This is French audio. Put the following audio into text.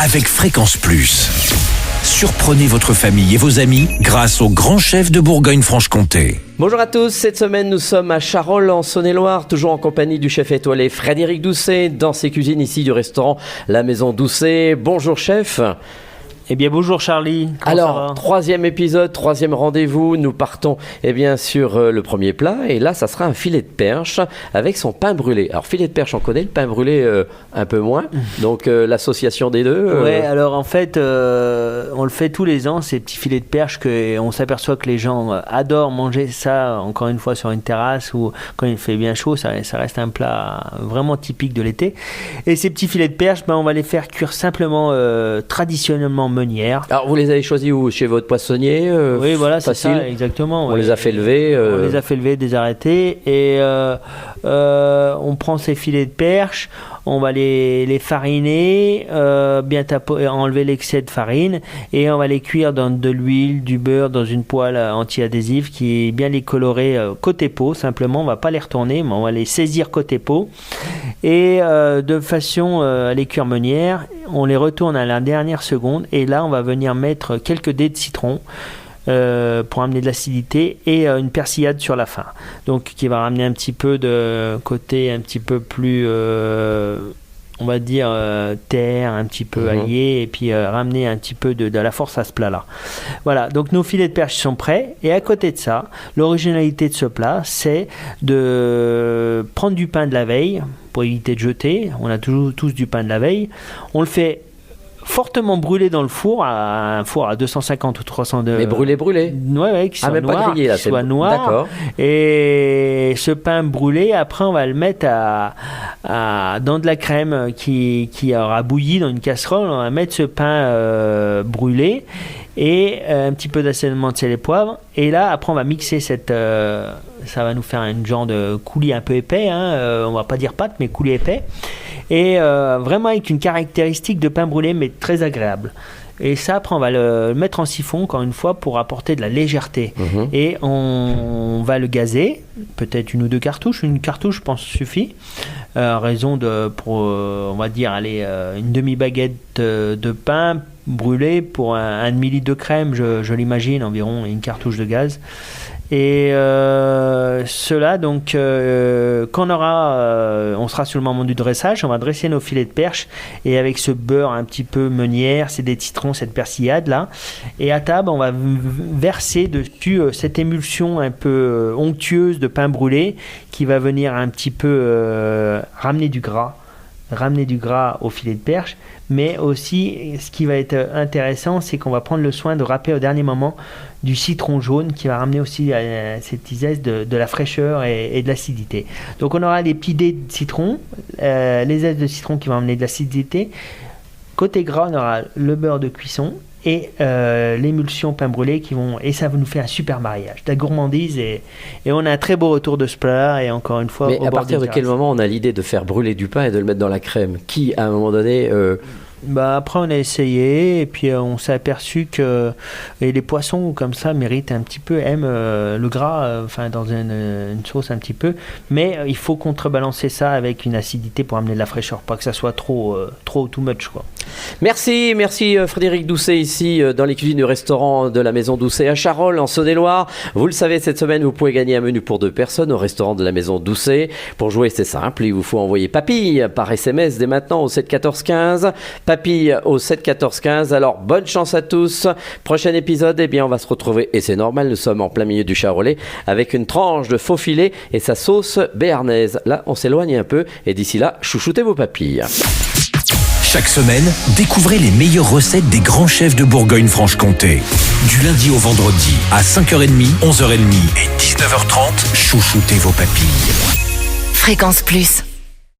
avec Fréquence Plus. Surprenez votre famille et vos amis grâce au grand chef de Bourgogne-Franche-Comté. Bonjour à tous, cette semaine nous sommes à Charolles en Saône-et-Loire, toujours en compagnie du chef étoilé Frédéric Doucet, dans ses cuisines ici du restaurant La Maison Doucet. Bonjour chef. Eh bien bonjour Charlie. Alors, troisième épisode, troisième rendez-vous, nous partons sur le premier plat et là ça sera un filet de perche avec son pain brûlé. Alors filet de perche on connaît, le pain brûlé un peu moins, donc l'association des deux. Ouais, alors en fait on le fait tous les ans, ces petits filets de perche on s'aperçoit que les gens adorent manger ça, encore une fois sur une terrasse ou quand il fait bien chaud, ça reste un plat vraiment typique de l'été. Et ces petits filets de perche, on va les faire cuire simplement traditionnellement meunière. Alors vous les avez choisis où? Chez votre poissonnier? Oui, voilà, facile. C'est ça, exactement. On les a fait lever. On les a fait lever, désarrêter, et on prend ces filets de perche, on va les fariner, bien enlever l'excès de farine, et on va les cuire dans de l'huile, du beurre, dans une poêle anti-adhésive qui est bien les colorer côté peau, simplement, on va pas les retourner, mais on va les saisir côté peau, et de façon à les cuire meunière, on les retourne à la dernière seconde, et là on va venir mettre quelques dés de citron pour amener de l'acidité et une persillade sur la fin, donc qui va ramener un petit peu de côté un petit peu plus on va dire terre, un petit peu allié, et puis ramener un petit peu de la force à ce plat là. Voilà, donc nos filets de perche sont prêts, et à côté de ça, l'originalité de ce plat, c'est de prendre du pain de la veille pour éviter de jeter. On a toujours tous du pain de la veille, on le fait fortement brûlé dans le four, un four à 250 ou 300 degrés. Mais brûlé. Ouais, qui soit noir, pas grillé, là, qui soit noir. D'accord. Et ce pain brûlé, après on va le mettre dans de la crème qui aura bouilli dans une casserole. On va mettre ce pain brûlé et un petit peu d'assaisonnement de sel et poivre. Et là, après on va mixer ça va nous faire un genre de coulis un peu épais, on va pas dire pâte, mais coulis épais. Et vraiment avec une caractéristique de pain brûlé, mais très agréable. Et ça, après, on va le mettre en siphon, encore une fois, pour apporter de la légèreté. Et on va le gazer, peut-être une ou deux cartouches. Une cartouche, je pense, suffit. Raison on va dire, une demi-baguette de pain brûlé pour un demi-litre de crème, je l'imagine, environ une cartouche de gaz. Et cela, donc, quand on sera sur le moment du dressage, on va dresser nos filets de perche, et avec ce beurre un petit peu meunière, c'est des citrons, cette persillade là, et à table on va verser dessus cette émulsion un peu onctueuse de pain brûlé qui va venir un petit peu ramener du gras au filet de perche. Mais aussi, ce qui va être intéressant, c'est qu'on va prendre le soin de râper au dernier moment du citron jaune qui va ramener aussi cette zeste de la fraîcheur et de l'acidité. Donc on aura les petits dés de citron, les zestes de citron qui vont amener de l'acidité. Côté gras, on aura le beurre de cuisson et l'émulsion pain brûlé et ça va nous faire un super mariage, de la gourmandise, et on a un très beau retour de ce plat. Et encore une fois, mais à partir de quel moment on a l'idée de faire brûler du pain et de le mettre dans la crème? Qui, à un moment donné... Après on a essayé, et puis on s'est aperçu que les poissons comme ça aiment le gras, dans une sauce un petit peu, mais il faut contrebalancer ça avec une acidité pour amener de la fraîcheur, pas que ça soit trop too much, quoi. Merci Frédéric Doucet, ici dans les cuisines du restaurant de la Maison Doucet à Charolles en Saône-et-Loire. Vous le savez, cette semaine vous pouvez gagner un menu pour 2 personnes au restaurant de la Maison Doucet. Pour jouer, c'est simple, il vous faut envoyer papille par SMS dès maintenant au 7 14 15. Papille au 7 14 15. Alors bonne chance à tous. Prochain épisode, on va se retrouver, et c'est normal, nous sommes en plein milieu du Charolais, avec une tranche de faux filet et sa sauce béarnaise. Là on s'éloigne un peu, et d'ici là, chouchoutez vos papilles. Chaque semaine, découvrez les meilleures recettes des grands chefs de Bourgogne-Franche-Comté. Du lundi au vendredi, à 5h30, 11h30 et 19h30, chouchoutez vos papilles. Fréquence Plus.